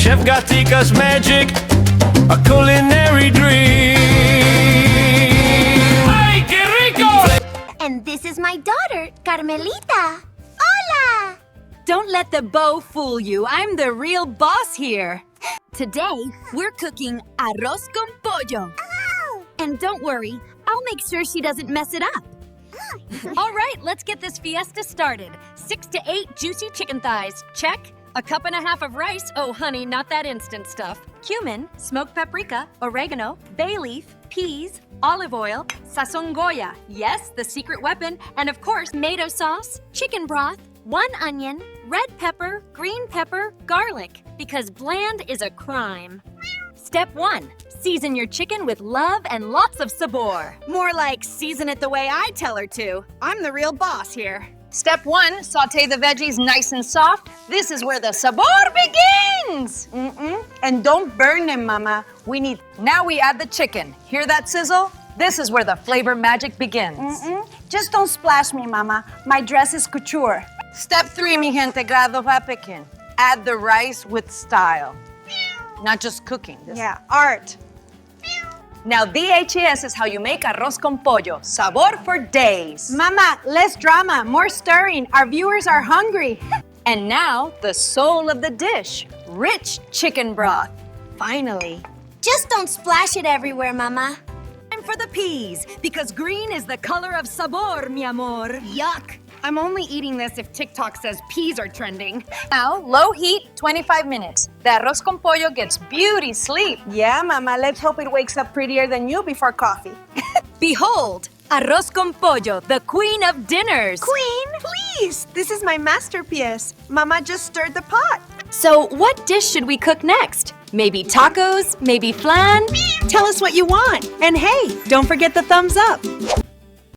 Chef Gatica's magic, a culinary dream. ¡Ay, qué rico! And this is my daughter, Carmelita. Hola! Don't let the bow fool you. I'm the real boss here. Today, we're cooking arroz con pollo. Ow! And don't worry, I'll make sure she doesn't mess it up. All right, let's get this fiesta started. 6 to 8 juicy chicken thighs. Check. A cup and a half of rice. Oh, honey, not that instant stuff. Cumin, smoked paprika, oregano, bay leaf, peas, olive oil, sazón Goya. Yes, the secret weapon. And of course, tomato sauce, chicken broth, 1 onion, red pepper, green pepper, garlic. Because bland is a crime. Step 1. Season your chicken with love and lots of sabor. More like season it the way I tell her to. I'm the real boss here. Step 1. Saute the veggies nice and soft. This is where the sabor begins. And don't burn them, Mama. Now we add the chicken. Hear that sizzle? This is where the flavor magic begins. Just don't splash me, Mama. My dress is couture. Step 3, mi gente, grado va pequeño. Add the rice with style. Not just cooking. Yeah, art. Now DHES is how you make arroz con pollo. Sabor for days. Mama, less drama, more stirring. Our viewers are hungry. And now, the soul of the dish, rich chicken broth. Finally. Just don't splash it everywhere, Mama. Time for the peas, because green is the color of sabor, mi amor. Yuck. I'm only eating this if TikTok says peas are trending. Now, low heat, 25 minutes. The arroz con pollo gets beauty sleep. Yeah, Mama, let's hope it wakes up prettier than you before coffee. Behold, arroz con pollo, the queen of dinners. Queen, please. This is my masterpiece. Mama just stirred the pot. So what dish should we cook next? Maybe tacos, maybe flan? Tell us what you want. And hey, don't forget the thumbs up.